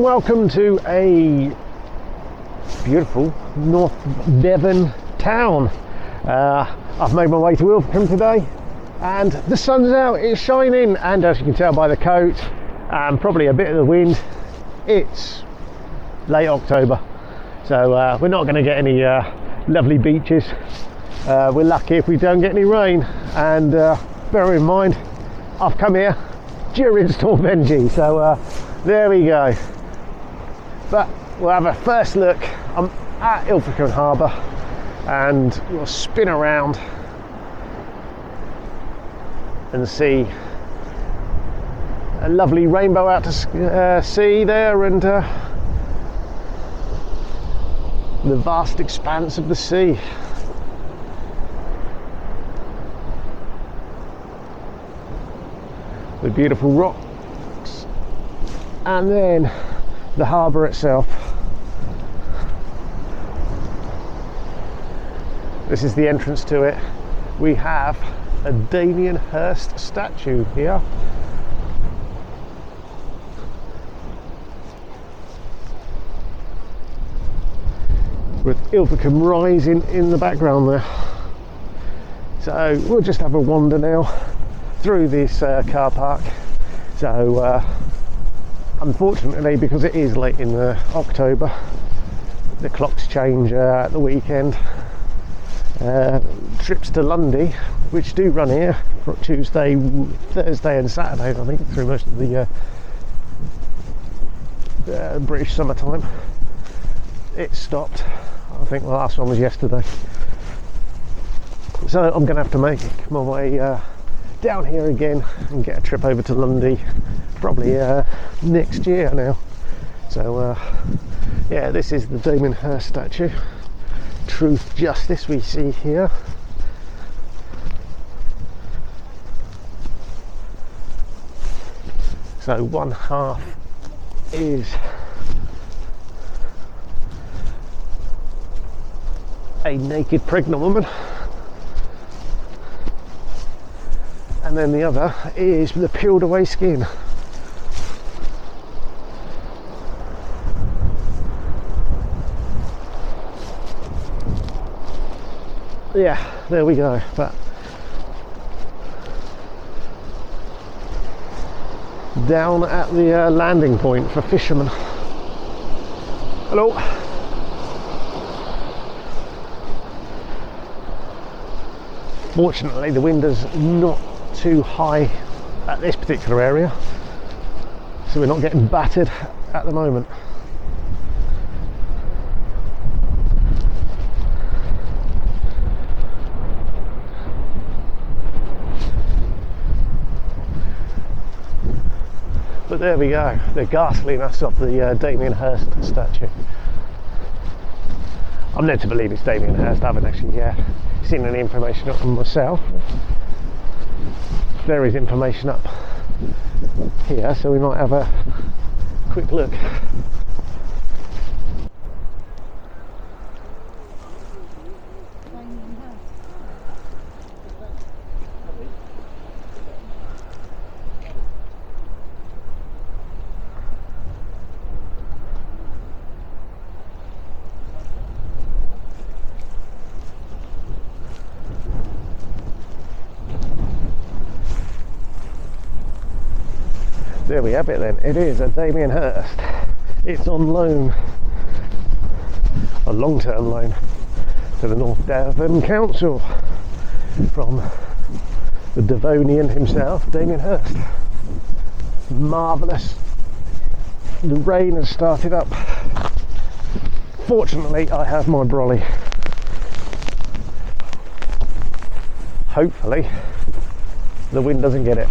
and welcome to a beautiful North Devon town. I've made my way to Ilfracombe today and the sun's out, it's shining, and as you can tell by the coat and probably a bit of the wind, it's late October, so we're not going to get any lovely beaches. We're lucky if we don't get any rain, and bear in mind I've come here during Storm Benji, so there we go. But we'll have a first look. I'm at Ilfracombe Harbour and we'll spin around and see a lovely rainbow out to sea there, and the vast expanse of the sea. The beautiful rocks, and then the harbour itself. This is the entrance to it. We have a Damien Hirst statue here. With Ilfracombe rising in the background there. So we'll just have a wander now through this car park. So unfortunately, because it is late in October, the clocks change at the weekend. Trips to Lundy, which do run here for Tuesday, Thursday and Saturdays, I think, through most of the British summertime, it stopped. I think the last one was yesterday. So I'm going to have to make my way down here again and get a trip over to Lundy probably next year now. So yeah, this is the Damien Hirst statue. Truth, justice we see here. So one half is a naked pregnant woman, and then the other is the peeled away skin. Yeah, there we go. But down at the landing point for fishermen. Hello. Fortunately, the wind is not too high at this particular area, so we're not getting battered at the moment. But there we go, the ghastliness of the Damien Hirst statue. I'm led to believe it's Damien Hirst. I haven't actually seen any information on myself. There is information up here, so we might have a quick look. There we have it then. It is a Damien Hirst. It's on loan, a long-term loan, to the North Devon Council from the Devonian himself, Damien Hirst. Marvellous. The rain has started up. Fortunately, I have my brolly. Hopefully, the wind doesn't get it.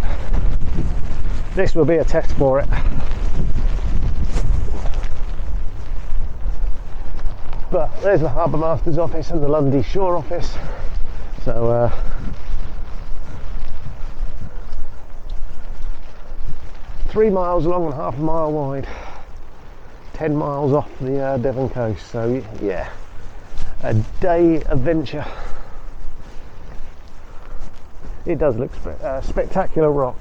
This will be a test for it. But there's the Harbour Master's office and the Lundy Shore office. So 3 miles long and half a mile wide. 10 miles off the Devon coast. So yeah, a day adventure. It does look spectacular rock.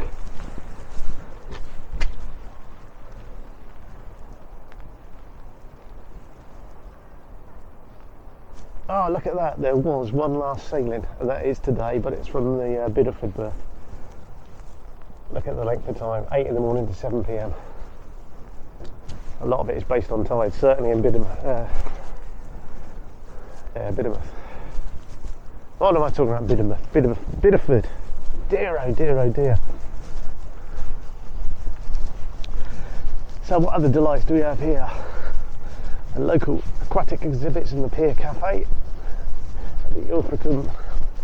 Oh, look at that, there was one last sailing, and that is today, but it's from the Bideford berth. Look at the length of time, 8 in the morning to 7 p.m. A lot of it is based on tide, certainly in Bideford. What am I talking about? Bideford. Dear, oh dear, oh dear. So what other delights do we have here? A local aquatic exhibits in the Pier Cafe at the Ilfracombe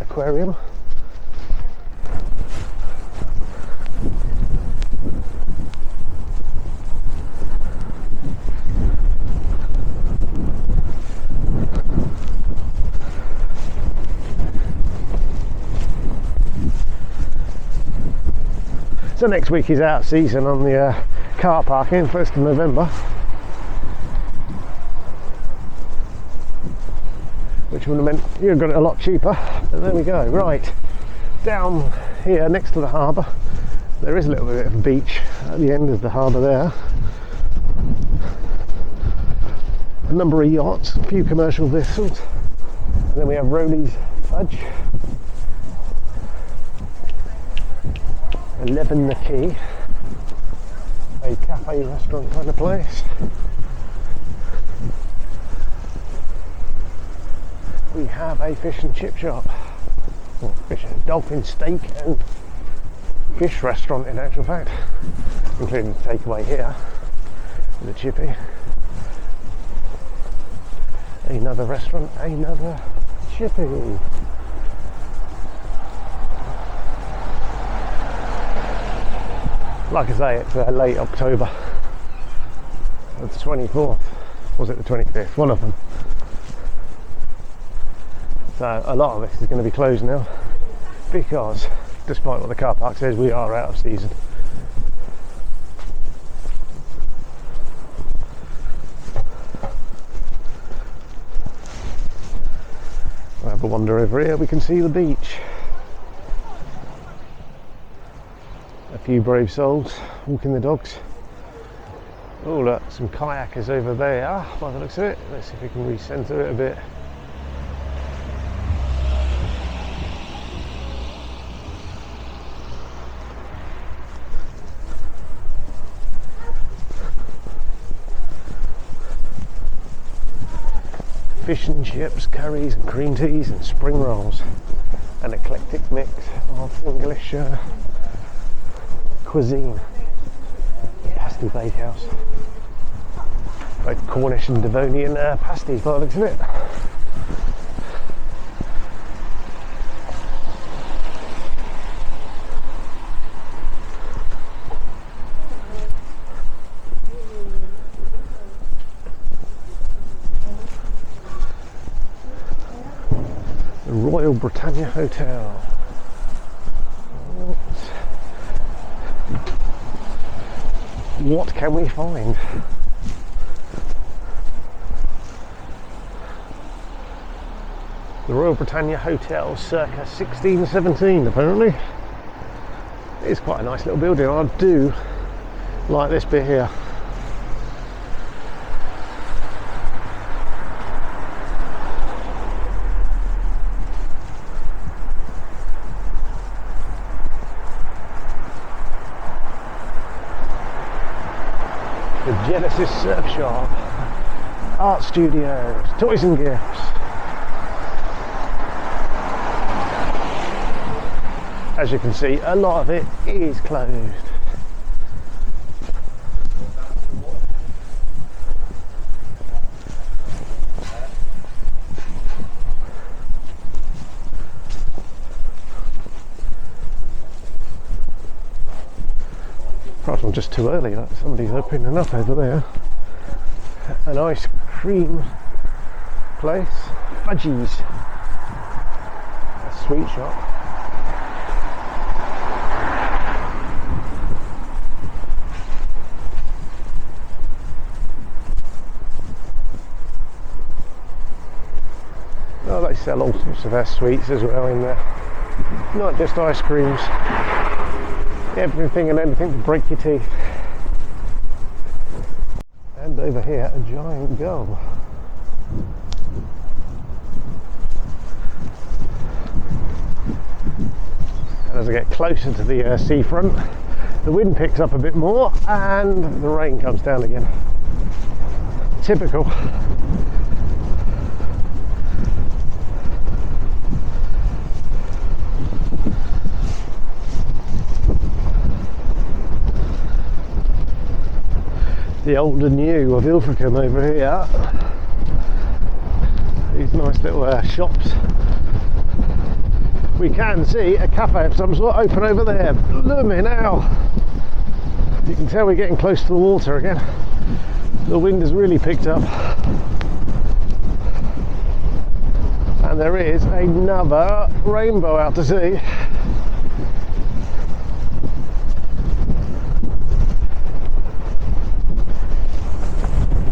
Aquarium. So next week is out season on the car parking, 1st of November, which would have meant you'd have got it a lot cheaper, but there we go. Right, down here next to the harbour, there is a little bit of a beach at the end of the harbour there. A number of yachts, a few commercial vessels, and then we have Rowley's Fudge, 11 the Quay, a cafe restaurant kind of place. We have a fish and chip shop, well, fish and dolphin steak and fish restaurant in actual fact, including the takeaway here, the chippy. Another restaurant, another chippy. Like I say, it's late October, the 24th, was it the 25th? One of them. So a lot of this is going to be closed now, because despite what the car park says, we are out of season. We'll have a wander over here, we can see the beach. A few brave souls walking the dogs. Oh look, some kayakers over there by the looks of it. Let's see if we can recenter it a bit. Fish and chips, curries and cream teas and spring rolls. An eclectic mix of English cuisine. Pasty bakehouse. Both Cornish and Devonian pasties by the looks of it. The Royal Britannia Hotel. What can we find? The Royal Britannia Hotel, circa 1617 apparently. It's quite a nice little building. I do like this bit here. The Genesis Surf Shop, art studios, toys and gifts. As you can see, a lot of it is closed. Perhaps I'm just too early, like somebody's opening up over there. An ice cream place, Fudgies, a sweet shop. Oh, they sell all sorts of sweets as well in there, not just ice creams. Everything and anything to break your teeth. And over here, a giant gull. as I get closer to the seafront, the wind picks up a bit more and the rain comes down again. Typical. The old and new of Ilfracombe over here. These nice little shops. We can see a cafe of some sort open over there. Blooming hell! You can tell we're getting close to the water again. The wind has really picked up. And there is another rainbow out to sea.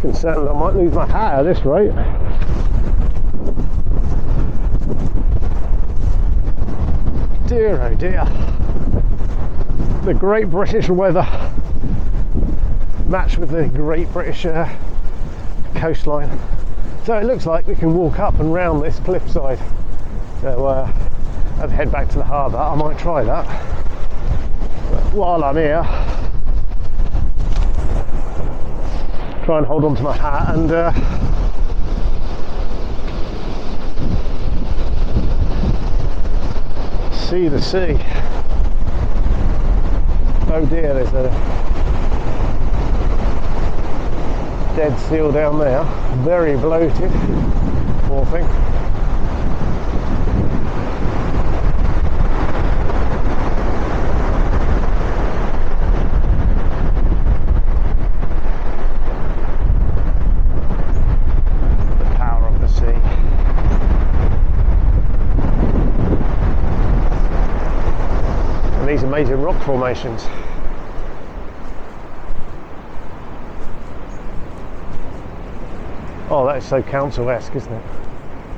Concerned I might lose my hat at this rate. Dear oh dear. The Great British weather matched with the Great British coastline. So it looks like we can walk up and round this cliffside. So I'll head back to the harbour. I might try that. But while I'm here, try and hold on to my hat and see the sea. Oh dear, there's a dead seal down there, very bloated, poor thing. These amazing rock formations. Oh, that is so council-esque, isn't it?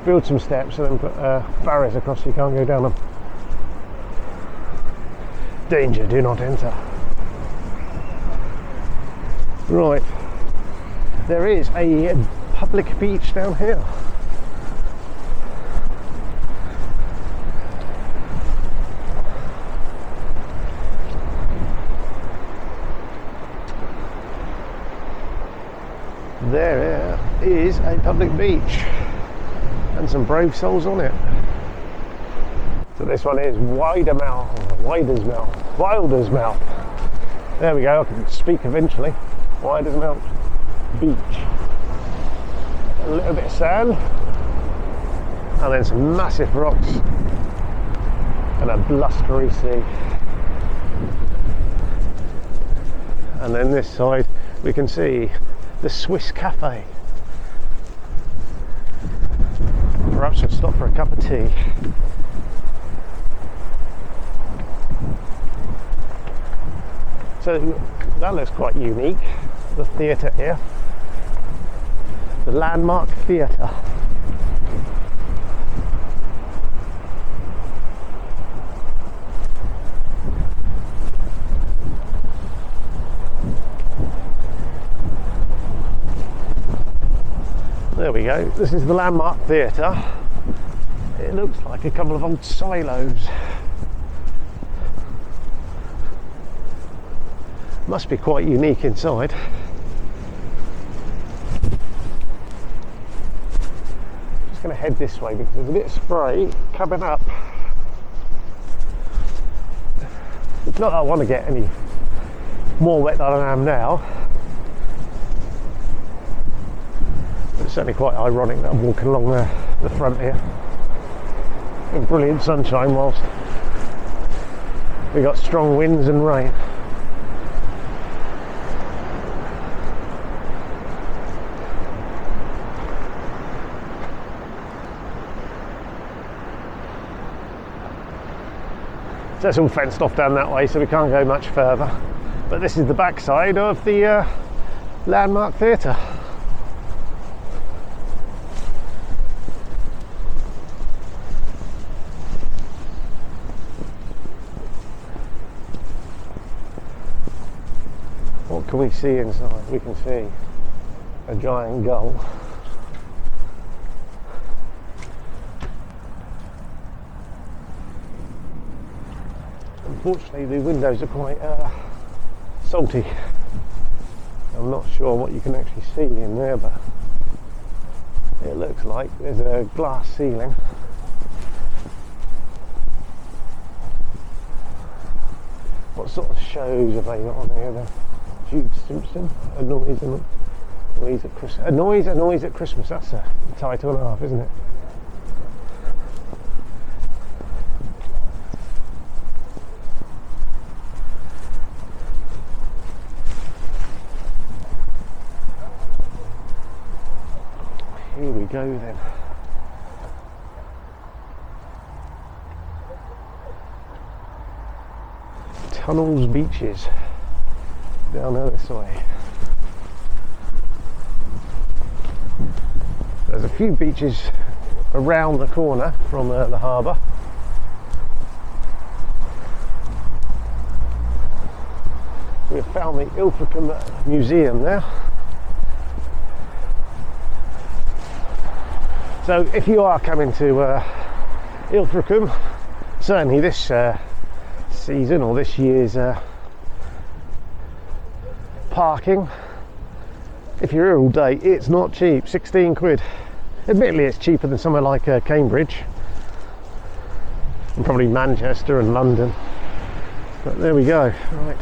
Build some steps and then put barriers across so you can't go down them. Danger, do not enter. Right, there is a public beach down here. There is a public beach and some brave souls on it. So this one is Wilder's Mouth. There we go, I can speak eventually. Wilder's Mouth Beach. A little bit of sand and then some massive rocks and a blustery sea. And then this side we can see the Swiss Cafe. Perhaps we'll stop for a cup of tea. So that looks quite unique, the theatre here. The Landmark Theatre. There we go, this is the Landmark Theatre. It looks like a couple of old silos. Must be quite unique inside. Just going to head this way because there's a bit of spray coming up. It's not that I want to get any more wet than I am now. It's certainly quite ironic that I'm walking along the front here in brilliant sunshine whilst we got strong winds and rain. So it's all fenced off down that way, so we can't go much further. But this is the backside of the Landmark Theatre. What can we see inside? We can see a giant gull. Unfortunately, the windows are quite salty. I'm not sure what you can actually see in there, but it looks like there's a glass ceiling. What sort of shows have they got on here then? Jude Simpson, A Noise at Christmas. A Noise at Christmas, that's the title and a half, isn't it? Here we go then. Tunnels Beaches, down there this way. There's a few beaches around the corner from the harbour. We have found the Ilfracombe Museum now. So if you are coming to Ilfracombe, certainly this season or this year's parking, if you're here all day, it's not cheap. 16 quid. Admittedly, it's cheaper than somewhere like Cambridge and probably Manchester and London, but there we go. Right,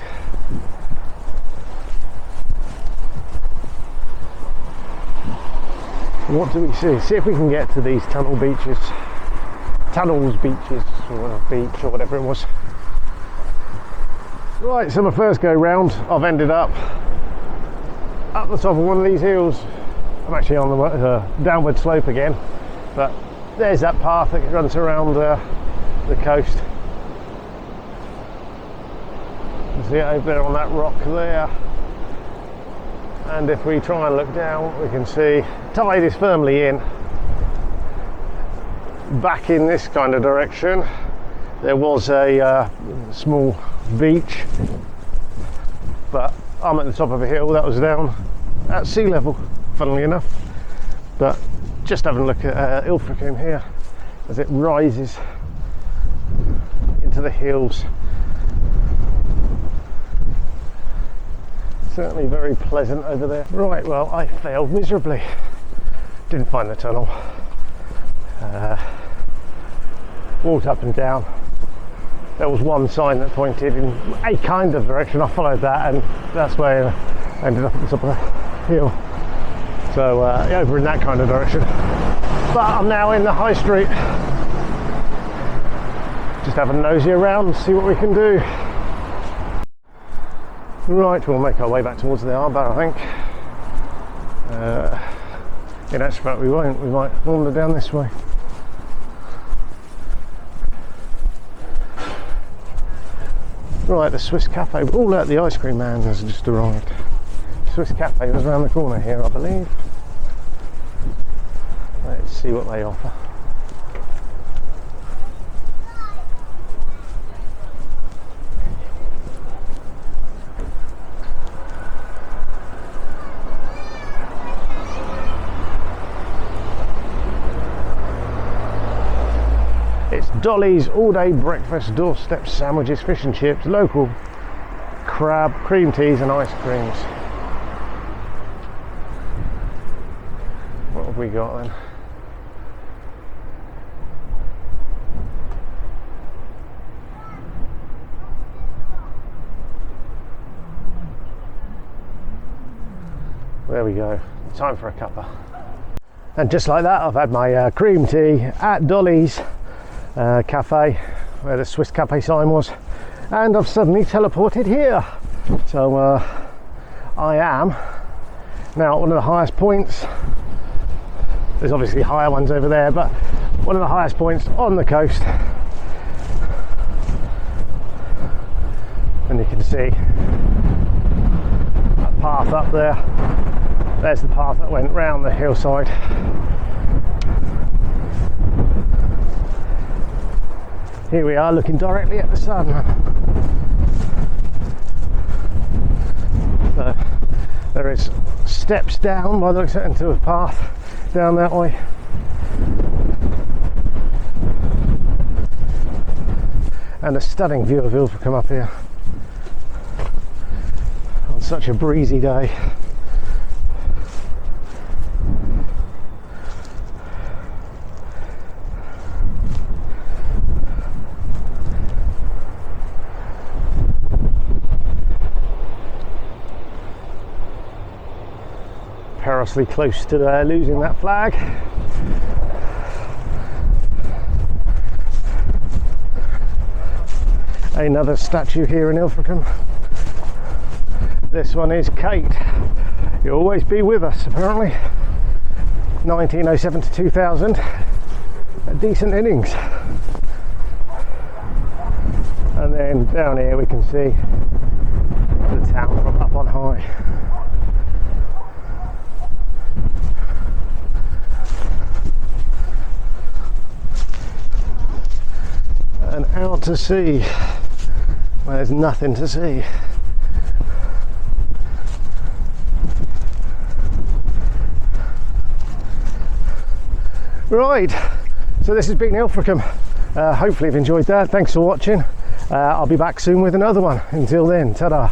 what do we see? See if we can get to these tunnels beaches or beach or whatever it was. Right, so my first go round, I've ended up the top of one of these hills. I'm actually on the downward slope again, but there's that path that runs around the coast. You see it over there on that rock there, and if we try and look down, we can see tide is firmly in. Back in this kind of direction, there was a small beach, but I'm at the top of a hill that was down at sea level, funnily enough. But just having a look at Ilfracombe here as it rises into the hills. Certainly very pleasant over there. Right, well, I failed miserably. Didn't find the tunnel. Walked up and down. There was one sign that pointed in a kind of direction. I followed that, and that's where I ended up at the top of the hill. So over in that kind of direction. But I'm now in the high street. Just have a nosy around and see what we can do. Right, we'll make our way back towards the harbour, I think. In actual fact, we won't. We might wander down this way. Right, the Swiss Cafe. Oh, look, the ice cream man has just arrived. Swiss Cafe was around the corner here, I believe. Let's see what they offer. It's Dolly's all-day breakfast, doorstep sandwiches, fish and chips, local crab, cream teas and ice creams. What have we got then? There we go, time for a cuppa. And just like that, I've had my cream tea at Dolly's cafe, where the Swiss Cafe sign was, and I've suddenly teleported here. So I am now at one of the highest points. There's obviously higher ones over there, but one of the highest points on the coast. And you can see a path up there. There's the path that went round the hillside. Here we are, looking directly at the sun. So there is steps down by the looks of it into a path down that way. and a stunning view of Ilfracombe up here on such a breezy day. Perilously close to losing that flag. Another statue here in Ilfracombe. This one is Kate. You'll always be with us, apparently. 1907 to 2000. A decent innings. And then down here we can see the town from up on high. And out to sea, where there's nothing to see. Right, so this has been Ilfracombe. Hopefully you've enjoyed that. Thanks for watching. I'll be back soon with another one. Until then, ta-da.